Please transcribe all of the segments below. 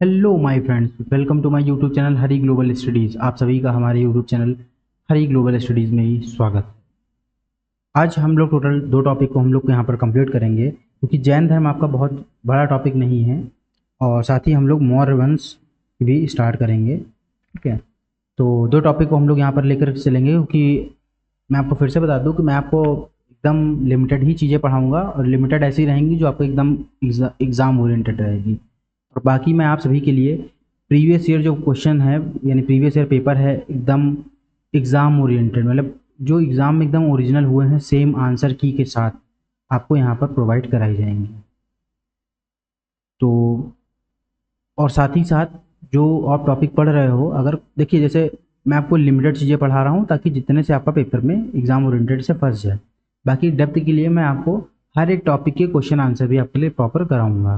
Hello my friends, welcome to my YouTube channel Hari global studies. आप सभी का हमारे YouTube channel Hari global studies में ही स्वागत। आज हम लोग टोटल दो टॉपिक को हम लोग यहाँ पर कंप्लीट करेंगे, क्योंकि जैन धर्म आपका बहुत बड़ा टॉपिक नहीं है। और साथ ही हम लोग मौर्य वंश भी स्टार्ट करेंगे। ठीक है, तो दो टॉपिक को हम लोग यहाँ पर लेकर चलेंगे, क्योंकि मैं आपको फिर से बता दूँ कि मैं आपको एकदम लिमिटेड ही चीज़ें पढ़ाऊँगा, और लिमिटेड ऐसी रहेंगी जो आपको एकदम एग्ज़ाम ओरिएंटेड रहेगी। और बाकी मैं आप सभी के लिए प्रीवियस ईयर जो क्वेश्चन है, यानी प्रीवियस ईयर पेपर है, एकदम एग्ज़ाम ओरिएंटेड, मतलब जो एग्ज़ाम में एकदम ओरिजिनल हुए हैं सेम आंसर की के साथ आपको यहाँ पर प्रोवाइड कराई जाएंगी। तो और साथ ही साथ जो आप टॉपिक पढ़ रहे हो, अगर देखिए जैसे मैं आपको लिमिटेड चीज़ें पढ़ा रहा हूँ ताकि जितने से आपका पेपर में एग्ज़ाम ओरिएंटेड से फंस जाए। बाकी डेप्थ के लिए मैं आपको हर एक टॉपिक के क्वेश्चन आंसर भी आपके लिए प्रॉपर कराऊंगा।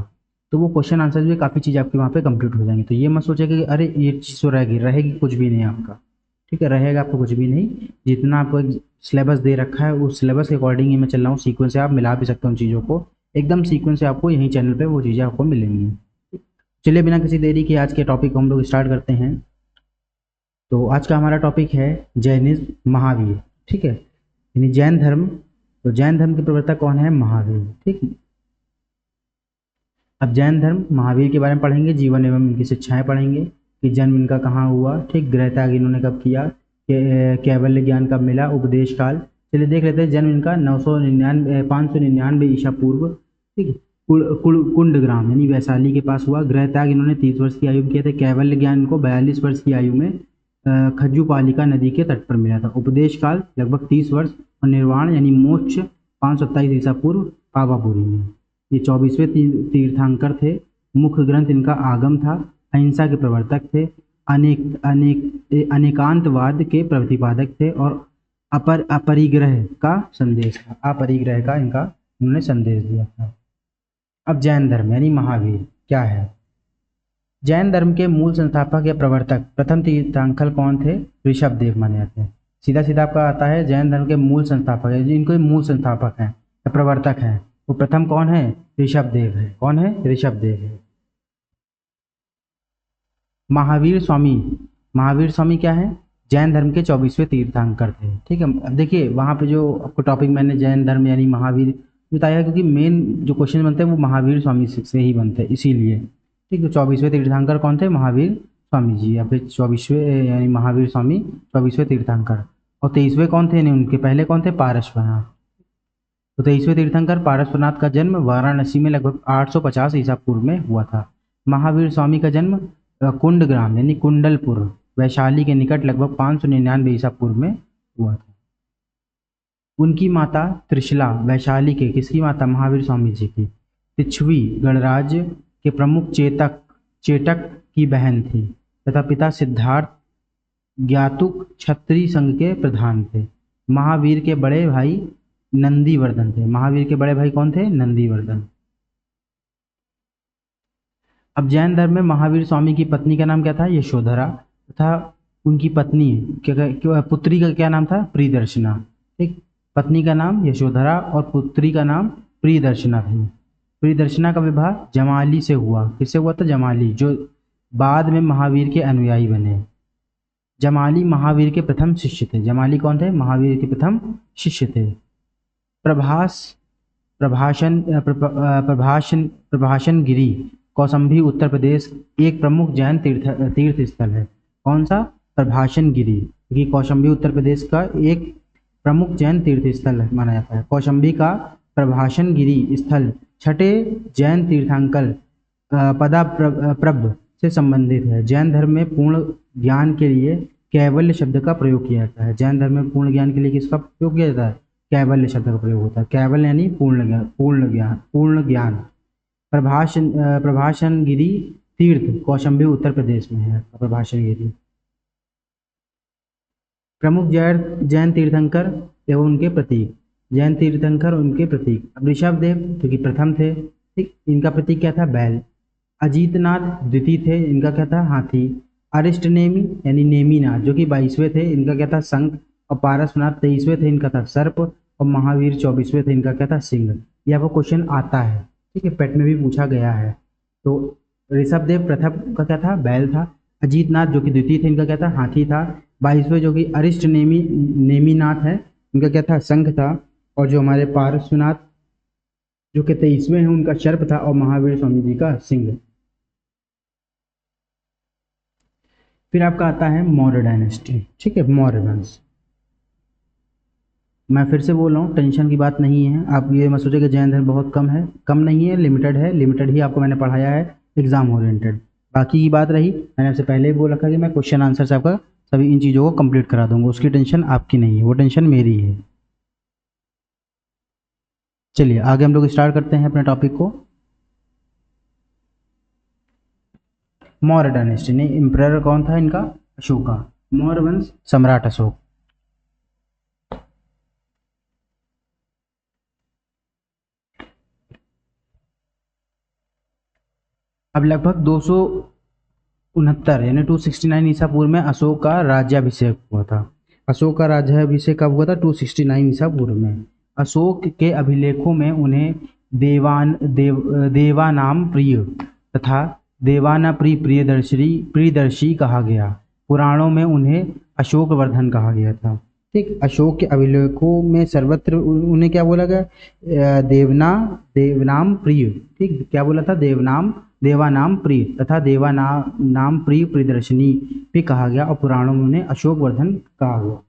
तो वो क्वेश्चन आंसर भी काफ़ी चीज़ आपके वहाँ पे कंप्लीट हो जाएंगी। तो ये मत सोचिए कि अरे ये चीज़ तो रहेगी कुछ भी नहीं आपका। ठीक है, रहेगा आपको कुछ भी नहीं। जितना आपको एक सिलेबस दे रखा है उस सिलेबस के अकॉर्डिंग ही मैं चल रहा हूँ। सीक्वेंस से आप मिला भी सकते हो उन चीज़ों को, एकदम सीक्वेंस से आपको यहीं चैनल पे वो चीज़ें आपको मिलेंगी। चलिए बिना किसी देरी के आज के टॉपिक को हम लोग स्टार्ट करते हैं। तो आज का हमारा टॉपिक है जैनिज्म, महावीर। ठीक है, यानी जैन धर्म। तो जैन धर्म के प्रवर्तक कौन है? महावीर। ठीक, अब जैन धर्म महावीर के बारे में पढ़ेंगे, जीवन एवं इनकी शिक्षाएं पढ़ेंगे कि जन्म इनका कहाँ हुआ, ठीक, गृह त्याग इन्होंने कब किया, कैवल्य ज्ञान कब मिला, उपदेश काल। चलिए देख लेते हैं। जन्म इनका 599 ईसा पूर्व, ठीक, कुंड ग्राम यानी वैशाली के पास हुआ। गृह त्याग इन्होंने 30 वर्ष की आयु में किए थे। कैवल्य ज्ञान इनको 42 वर्ष की आयु में खज्जुपालिका नदी के तट पर मिला था। उपदेश काल लगभग 30 वर्ष, और निर्वाण यानी मोक्ष 527 ईसा पूर्व पावापुरी में। ये 24वें तीर्थंकर थे। मुख्य ग्रंथ इनका आगम था। अहिंसा के प्रवर्तक थे। अनेकांतवाद के प्रतिपादक थे, और अपरिग्रह का संदेश था। अपरिग्रह का इनका उन्होंने संदेश दिया था। अब जैन धर्म यानी महावीर क्या है? जैन धर्म के मूल संस्थापक या प्रवर्तक प्रथम तीर्थंकर कौन थे? ऋषभ देव माने जाते हैं। सीधा सीधा आपका आता है जैन धर्म के मूल संस्थापक है, जिनको मूल संस्थापक हैं या प्रवर्तक हैं, वो प्रथम कौन है? ऋषभ देव है। कौन है? ऋषभ देव है। महावीर स्वामी, महावीर स्वामी क्या है? जैन धर्म के 24वें तीर्थंकर थे। ठीक है, अब देखिए वहाँ पे जो आपको टॉपिक मैंने जैन धर्म यानी महावीर बताया, क्योंकि मेन जो क्वेश्चन बनते हैं वो महावीर स्वामी से ही बनते हैं, इसीलिए। ठीक है, 24वें तीर्थंकर कौन थे? महावीर स्वामी जी, या फिर 24वें यानी महावीर स्वामी 24वें तीर्थंकर। और 23वें कौन थे? नहीं, उनके पहले कौन थे? पारसनाथ। तो 23वें तीर्थंकर पारसनाथ का जन्म वाराणसी में लगभग 850 ईसा पूर्व में हुआ था। महावीर स्वामी का जन्म कुंड ग्राम यानी कुंडलपुर वैशाली के निकट लगभग 599 ईसा पूर्व में हुआ था। उनकी माता त्रिशला वैशाली के, किसकी माता? महावीर स्वामी जी की, तिछवी गणराज्य के प्रमुख चेटक की बहन थी, तथा पिता सिद्धार्थ ज्ञातुक क्षत्रिय संघ के प्रधान थे। महावीर के बड़े भाई नंदीवर्धन थे। महावीर के बड़े भाई कौन थे? नंदीवर्धन। अब जैन धर्म में महावीर स्वामी की पत्नी का नाम क्या था? यशोधरा। तथा उनकी पत्नी पुत्री का क्या नाम था? प्रियदर्शना। ठीक, पत्नी का नाम यशोधरा और पुत्री का नाम प्रियदर्शना थी। प्रियदर्शना का विवाह जमाली से हुआ। किससे हुआ था? जमाली, जो बाद में महावीर के अनुयायी बने। जमाली महावीर के प्रथम शिष्य थे। जमाली कौन थे? महावीर के प्रथम शिष्य थे। प्रभास प्रभाषण गिरी कौसंबी उत्तर प्रदेश एक प्रमुख जैन तीर्थ स्थल है। कौन सा? प्रभाषण गिरी, क्योंकि कौशंबी उत्तर प्रदेश का एक प्रमुख जैन तीर्थ स्थल माना जाता है। कौशंबी का प्रभाषण गिरी स्थल छठे जैन तीर्थंकर पदाप्रभ से संबंधित है। जैन धर्म में पूर्ण ज्ञान के लिए कैवल्य शब्द का प्रयोग किया जाता है। जैन धर्म में पूर्ण ज्ञान के लिए किसका प्रयोग किया जाता है? कैवल्य शब्द का प्रयोग होता है। कैवल्य यानी पूर्ण ज्ञान। प्रभाषण गिरी तीर्थ कौशंबी उत्तर प्रदेश में है। प्रभाषण गिरी प्रमुख जैन तीर्थंकर एवं उनके प्रतीक। जैन तीर्थंकर उनके प्रतीक। अब ऋषभ देव जो कि प्रथम थे, ठीक, इनका प्रतीक क्या था? बैल। अजीतनाथ द्वितीय थे, इनका क्या था? हाथी। अरिष्टनेमी यानी नेमीनाथ जो कि 22वें थे, इनका क्या था? शंख। और पारसनाथ 23वें थे, इनका था सर्प। और महावीर 24वें थे, इनका क्या था? सिंह। ये आपको क्वेश्चन आता है, ठीक है, पेट में भी पूछा गया है। तो ऋषभदेव प्रथम का क्या था, बैल था। अजीतनाथ जो कि द्वितीय थे, इनका क्या था, हाथी था। 22वें जो कि अरिष्ट नेमिनाथ है, इनका क्या था, शंख था। और जो हमारे पार्श्वनाथ जो कि 23वें हैं, उनका सर्प था। और महावीर स्वामी जी का सिंह। फिर आपका आता है मौर्य डायनेस्टी, ठीक है, मौर्य वंश। मैं फिर से बोल रहा हूँ, टेंशन की बात नहीं है। आप ये मत सोचिए कि जैन धर्म बहुत कम है, कम नहीं है, लिमिटेड है। लिमिटेड ही आपको मैंने पढ़ाया है, एग्जाम ओरिएंटेड। बाकी की बात रही, मैंने आपसे पहले ही बोल रखा कि मैं क्वेश्चन आंसर से आपका सभी इन चीज़ों को कंप्लीट करा दूंगा, उसकी टेंशन आपकी नहीं है, वो टेंशन मेरी है। चलिए आगे हम लोग स्टार्ट करते हैं अपने टॉपिक को। मौर्य डायनेस्टी ने एम्परर कौन था इनका, अशोका। मौर्य वंश, सम्राट अशोक। अब लगभग 269 यानी 269 ईसा पूर्व में अशोक का राज्याभिषेक हुआ था। अशोक का राज्याभिषेक कब हुआ था, 269 ईसा पूर्व में। अशोक के अभिलेखों में उन्हें देवानाम प्रिय तथा देवाना प्रियदर्शी कहा गया। पुराणों में उन्हें अशोक वर्धन कहा गया था। ठीक, अशोक के अभिलेखों में सर्वत्र उन्हें क्या बोला गया, देवनाम प्रिय। ठीक, क्या बोला था, देवानाम प्रिय तथा नाम प्रिय प्रियदर्शनी भी कहा गया। और पुराणों में उन्हें अशोक वर्धन कहा गया।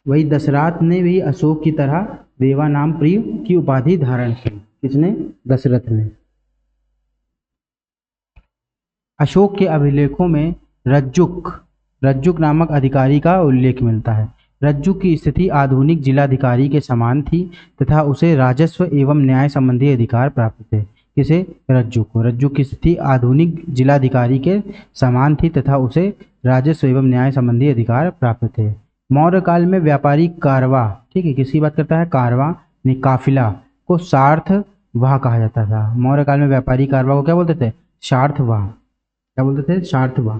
वही दशरथ ने भी अशोक की तरह देवानाम प्रिय की उपाधि धारण की। किसने, दशरथ ने। अशोक के अभिलेखों में रज्जुक रज्जुक नामक अधिकारी का उल्लेख मिलता है। रज्जुक की स्थिति आधुनिक जिलाधिकारी के समान थी तथा उसे राजस्व एवं न्याय संबंधी अधिकार प्राप्त थे। किसे, रज्जुक को। रज्जुक की स्थिति आधुनिक जिलाधिकारी के समान थी तथा उसे राजस्व एवं न्याय संबंधी अधिकार प्राप्त थे। मौर्य काल में व्यापारी कारवा, ठीक है, किसकी बात करता है, कारवा ने काफिला को सार्थवाह कहा जाता था। मौर्य काल में व्यापारी कारवा को क्या बोलते थे, सार्थवाह। क्या बोलते थे, सार्थवाह।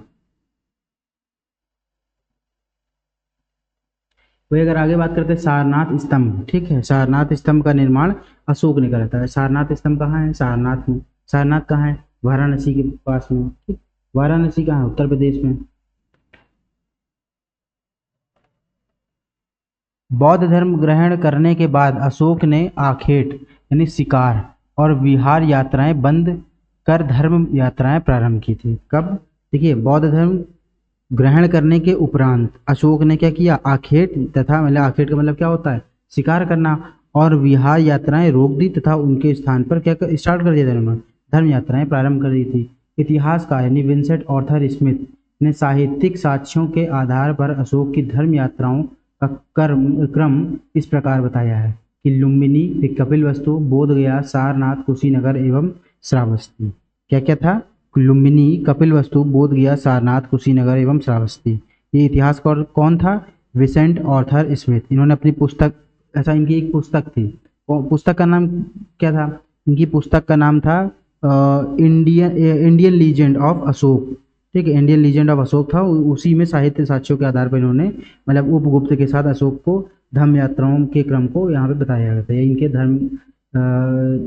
वही अगर आगे बात करते हैं सारनाथ स्तंभ, ठीक है, सारनाथ स्तंभ का निर्माण अशोक ने करा था। सारनाथ स्तंभ कहाँ है, सारनाथ में। सारनाथ कहाँ है, वाराणसी के पास में। ठीक, वाराणसी कहाँ है, उत्तर प्रदेश में। बौद्ध धर्म ग्रहण करने के बाद अशोक ने आखेट यानी शिकार और विहार यात्राएं बंद कर धर्म यात्राएं प्रारंभ की थी। कब, देखिए, बौद्ध धर्म ग्रहण करने के उपरांत अशोक ने क्या किया, आखेट तथा, मतलब आखेट का मतलब क्या होता है, शिकार करना, और विहार यात्राएं रोक दी तथा उनके स्थान पर क्या स्टार्ट कर दिया था उन्होंने, धर्म यात्राएं प्रारंभ कर दी थी। इतिहासकार यानी विंसेंट ऑर्थर स्मिथ ने साहित्यिक साक्ष्यों के आधार पर अशोक की धर्म यात्राओं का क्रम इस प्रकार बताया है कि लुम्बिनी, फिर कपिलवस्तु, बोधगया, सारनाथ, कुशीनगर एवं श्रावस्ती। क्या क्या था, लुम्बिनी, कपिलवस्तु, बोधगया, सारनाथ, कुशीनगर एवं श्रावस्ती। ये इतिहासकार कौन था, विसेंट ऑर्थर स्मिथ। इन्होंने अपनी पुस्तक, ऐसा इनकी एक पुस्तक थी, पुस्तक का नाम क्या था, इनकी पुस्तक का नाम था इंडियन लीजेंड ऑफ अशोक। ठीक है, इंडियन लीजेंड ऑफ अशोक था। उसी में साहित्य साक्ष्यों के आधार पर इन्होंने, मतलब उपगुप्त के साथ अशोक को धर्म यात्राओं के क्रम को यहाँ पे बताया गया था। ये इनके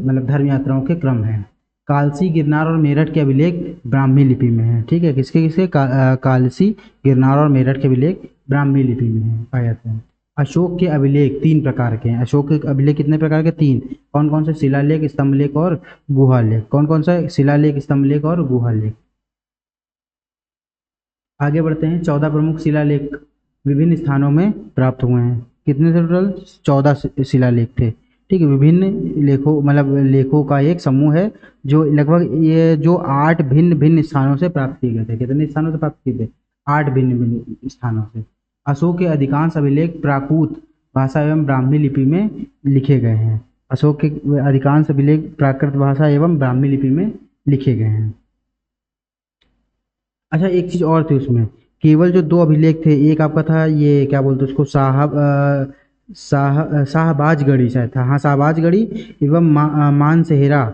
मतलब धर्म यात्राओं के क्रम है। कालसी, गिरनार और मेरठ के अभिलेख ब्राह्मी लिपि में है। ठीक है, किसके किसके कालसी, गिरनार और मेरठ के अभिलेख ब्राह्मी लिपि में है, पाए जाते हैं। अशोक के अभिलेख तीन प्रकार के हैं। अशोक के अभिलेख कितने प्रकार के, तीन। कौन कौन से, शिलालेख, स्तंभलेख और गुहालेख। कौन कौन सा, शिलालेख, स्तंभलेख और गुहालेख। आगे बढ़ते हैं। 14 प्रमुख शिलालेख विभिन्न स्थानों में प्राप्त हुए हैं। कितने थे टोटल, 14 शिलालेख थे। ठीक है, विभिन्न लेखों, मतलब लेखों का एक समूह है जो लगभग, ये जो 8 भिन्न भिन्न स्थानों से प्राप्त किए गए थे। कितने स्थानों से प्राप्त किए थे, 8 भिन्न भिन्न स्थानों से। अशोक के अधिकांश अभिलेख प्राकृत भाषा एवं ब्राह्मी लिपि में लिखे गए हैं। अशोक के अधिकांश अभिलेख प्राकृत भाषा एवं ब्राह्मी लिपि में लिखे गए हैं। अच्छा, एक चीज और थी उसमें, केवल जो दो अभिलेख थे, एक आपका था ये क्या बोलते उसको, शाहबाजगढ़ी शायद था, हाँ, शाहबाजगढ़ी एवं मानसेहरा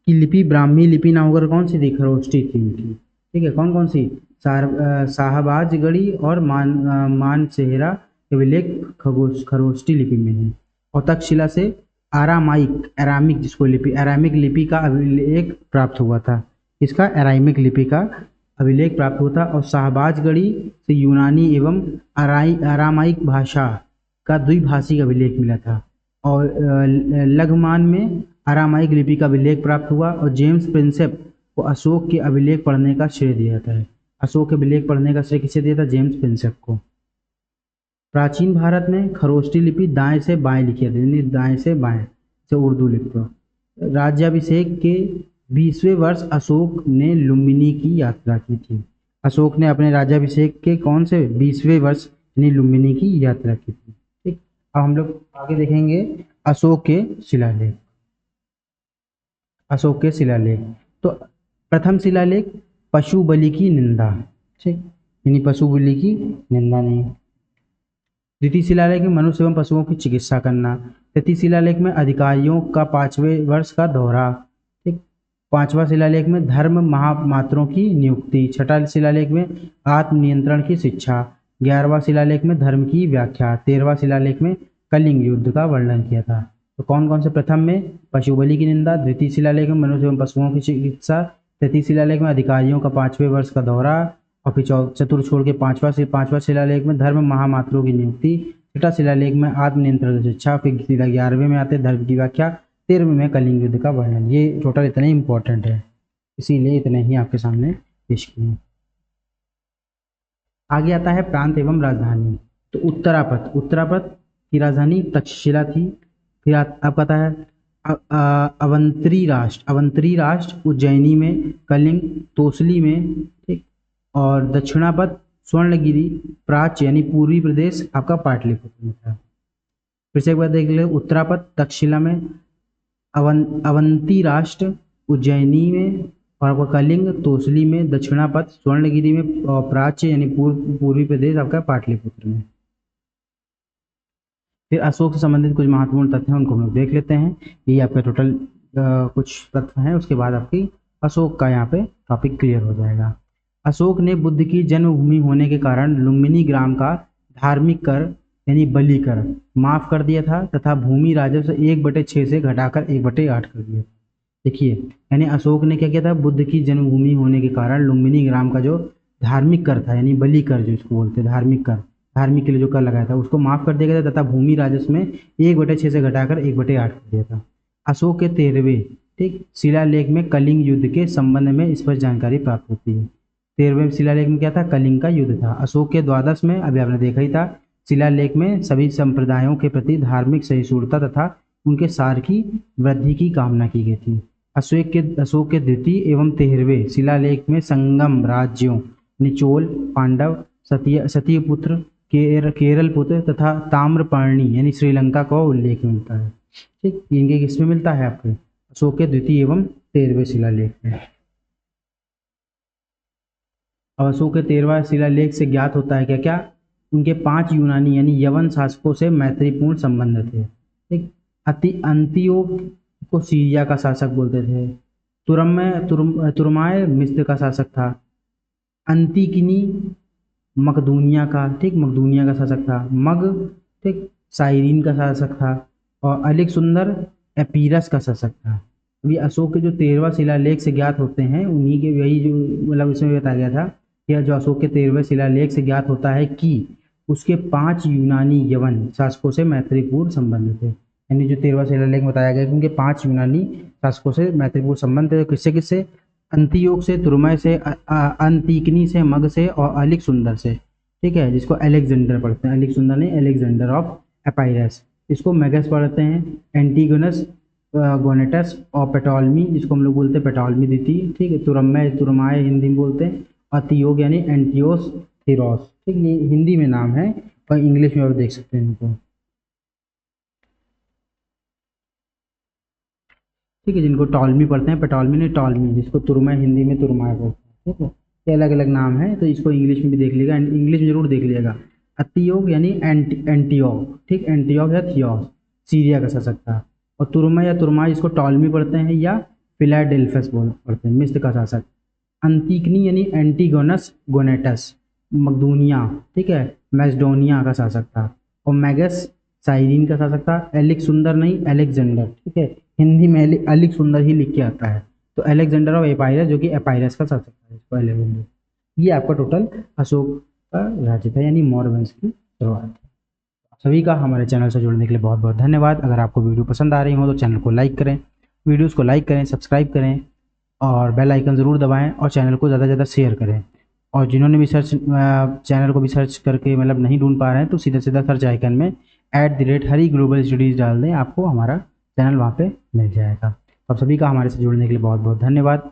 की लिपि ब्राह्मी लिपि ना होकर कौन सी थी, खरोष्टी थी उनकी। ठीक है, कौन कौन सी, शाहबाजगढ़ी और मानसेहरा के अभिलेख खरोष्टी लिपि में है। और तक्षशिला से अरामिक जिसको लिपि अरामिक लिपि का अभिलेख प्राप्त हुआ था। इसका अरामिक लिपि का अभिलेख प्राप्त हुआ था। और शाहबाजगढ़ी से यूनानी एवं अरामाइक भाषा का द्विभाषिक अभिलेख मिला था। और लघुमान में अरामाइक लिपि का अभिलेख प्राप्त हुआ। और जेम्स प्रिंसेप को अशोक के अभिलेख पढ़ने का श्रेय दिया जाता है। अशोक के अभिलेख पढ़ने का श्रेय किसे दिया था? जेम्स प्रिंसेप को। प्राचीन भारत में खरोष्ठी लिपि दाएं से बाएं लिखी जाती है, दाएं से बाएं से उर्दू लिखते हो। राज्याभिषेक के 20वें वर्ष अशोक ने लुम्बिनी की यात्रा की थी। अशोक ने अपने राज्याभिषेक के कौन से 20वें वर्ष यानी लुम्बिनी की यात्रा की थी। ठीक, अब हम लोग आगे देखेंगे अशोक के शिलालेख। अशोक के शिलालेख, तो प्रथम शिलालेख पशु बलि की निंदा, ठीक, यानी पशु बलि की निंदा नहीं। द्वितीय शिलालेख में मनुष्य एवं पशुओं की चिकित्सा करना। तृतीय शिलालेख में अधिकारियों का 5वें वर्ष का दौरा। ठीक, पांचवा शिलालेख में धर्म महामात्रों की नियुक्ति। छठा शिलालेख में आत्मनियंत्रण की शिक्षा। 11वां शिलालेख में धर्म की व्याख्या। 13वां शिलालेख में कलिंग युद्ध का वर्णन किया था। तो कौन कौन से? प्रथम में पशु बलि की निंदा, द्वितीय शिलालेख में मनुष्य एवं पशुओं की चिकित्सा, तृतीय शिलालेख में अधिकारियों का 5वें वर्ष का दौरा, और फिर चतुर्थ छोड़ के पांचवा शिलालेख में धर्म महामात्रों की नियुक्ति, छठा शिलालेख में आत्मनियंत्रण की शिक्षा, फिर 11वें में आते धर्म की व्याख्या, 13वें में कलिंग युद्ध का वर्णन। ये टोटल इतने इंपॉर्टेंट है, इसीलिए इतने ही आपके सामने पेश किए। आगे आता है प्रांत एवं राजधानी। तो उत्तरापथ की राजधानी तक्षशिला थी। फिर आपका आता है अवंतरी राष्ट्र उज्जैनी में, कलिंग तोसली में, ठीक, और दक्षिणापथ स्वर्णगिरी प्राच्य यानी पूर्वी प्रदेश आपका पाटलिपुत्र में था। फिर से एक बार देख ले, उत्तरापथ तक्षशिला में, अवंती राष्ट्र उज्जैनी में, और आपका कलिंग तोसली में, दक्षिणापथ स्वर्णगिरी में, और प्राच्य यानी पूर्वी प्रदेश आपका पाटलिपुत्र में। फिर अशोक से संबंधित कुछ महत्वपूर्ण तथ्य हैं, उनको हम लोग देख लेते हैं। ये आपका टोटल कुछ तथ्य हैं, उसके बाद आपकी अशोक का यहाँ पे टॉपिक क्लियर हो जाएगा। अशोक ने बुद्ध की जन्मभूमि होने के कारण लुम्बिनी ग्राम का धार्मिक कर यानी बलि कर माफ कर दिया था तथा भूमि राजस्व 1/6 से घटाकर 1/8 कर दिया। देखिए, यानी अशोक ने क्या किया था? बुद्ध की जन्मभूमि होने के कारण लुम्बिनी ग्राम का जो धार्मिक कर था यानी बलि कर, जो इसको बोलते हैं धार्मिक के लिए जो कर लगाया था, उसको माफ कर दिया गया था तथा भूमि राजस्व में 1/6 से घटाकर 1/8 कर दिया था। अशोक के 13वें, ठीक, शिलालेख में कलिंग युद्ध के संबंध में स्पष्ट जानकारी प्राप्त होती है। 13वें शिलालेख में क्या था? कलिंग का युद्ध था। अशोक के द्वादश में अभी आपने देखा ही था, शिलालेख में सभी संप्रदायों के प्रति धार्मिक सहिष्णुता तथा उनके सार की वृद्धि की कामना की गई थी। अशोक के द्वितीय एवं 13वें शिलालेख में संगम राज्यों निचोल, पांडव, सतीपुत्र, केरल पुत्र तथा ताम्रपर्णी यानी श्रीलंका का उल्लेख मिलता है। ठीक, इनके किसमें मिलता है? आपके अशोक के द्वितीय एवं 13वें शिलालेख में। अब अशोक के 13वां शिलालेख से ज्ञात होता है क्या क्या? उनके 5 यूनानी यानी यवन शासकों से मैत्रीपूर्ण संबंध थे। ठीक, अंतियोक को सीरिया का शासक बोलते थे। तुरमाय मिस्र का शासक था। अंतिकिनी मकदूनिया का, ठीक, मकदूनिया का शासक था। मग, ठीक, साइरीन का शासक था। और अलेक्सुंदर एपीरस का शासक था। अभी अशोक के जो 13वां शिलालेख से ज्ञात होते हैं उन्हीं के वही जो मतलब इसमें बताया गया था कि जो अशोक के 13वें शिलालेख से ज्ञात होता है कि उसके 5 यूनानी यवन शासकों से मैत्रीपूर्ण संबंध थे। यानी जो 13वां शिलालेख बताया गया कि उनके 5 यूनानी शासकों से मैत्रीपूर्ण संबंध थे। किससे किससे? अंतियोग से, तुरमय से, अंतिकनी से, मग से और अलेक्सुंदर से। ठीक है, जिसको अलेक्जेंडर पढ़ते हैं, अलेक्सुंदर नहीं, अलेक्जेंडर ऑफ एपाइरस। इसको मैगस पढ़ते हैं, एंटीगोनस, गोनेटस और पेटोलमी, जिसको हम लोग बोलते हैं पेटोलमी दीति। ठीक है, तुरमाय हिंदी में बोलते हैं। अतियोग यानी एंटियोस थीरोस। ठीक, ये हिंदी में नाम है और इंग्लिश में आप देख सकते हैं इनको। ठीक है, जिनको टॉलमी पढ़ते हैं, पेटोलमी नहीं टॉलमी, जिसको तुरमाय हिंदी में तुरमाय बोलते हैं। ठीक है, ये अलग अलग नाम है, तो इसको इंग्लिश में भी देख लीजिएगा, इंग्लिश में जरूर देख लीजिएगा। अतियोग यानी एंटियोग, ठीक, एंटियोग या थियोस, सीरिया का शासक था। और तुरमाय या तुरमाय जिसको टॉलमी पढ़ते हैं या फिलाडेल्फस पढ़ते हैं, मिस्र का शासक। अंतिकनी यानी एंटीगोनस गोनेटस, मकदूनिया, ठीक है, मैसडोनिया का शासक था। और मैगस साइरिन का सा सकता, एलिक सुंदर नहीं, अलेक्जेंडर, ठीक है। हिंदी में एलिक सुंदर ही लिख के आता है, तो अलेक्जेंडर ऑफ एपायरस, जो कि एपायरस का सा सकता है, इसको अलेक्जेंडर। ये आपका टोटल अशोक का राज्य था, यानी मौर्य वंश की शुरुआत। सभी का हमारे चैनल से जुड़ने के लिए बहुत बहुत धन्यवाद। अगर आपको वीडियो पसंद आ रही हो तो चैनल को लाइक करें, वीडियोस को लाइक करें, सब्सक्राइब करें और बेल आइकन ज़रूर दबाएं और चैनल को ज़्यादा से ज़्यादा शेयर करें। और जिन्होंने भी चैनल को भी सर्च करके मतलब नहीं ढूंढ पा रहे हैं, तो सीधा सीधा सर्च आइकन में @हरी ग्लोबल स्टडीज़ डाल दें, आपको हमारा चैनल वहाँ पे मिल जाएगा। आप सभी का हमारे से जुड़ने के लिए बहुत बहुत धन्यवाद।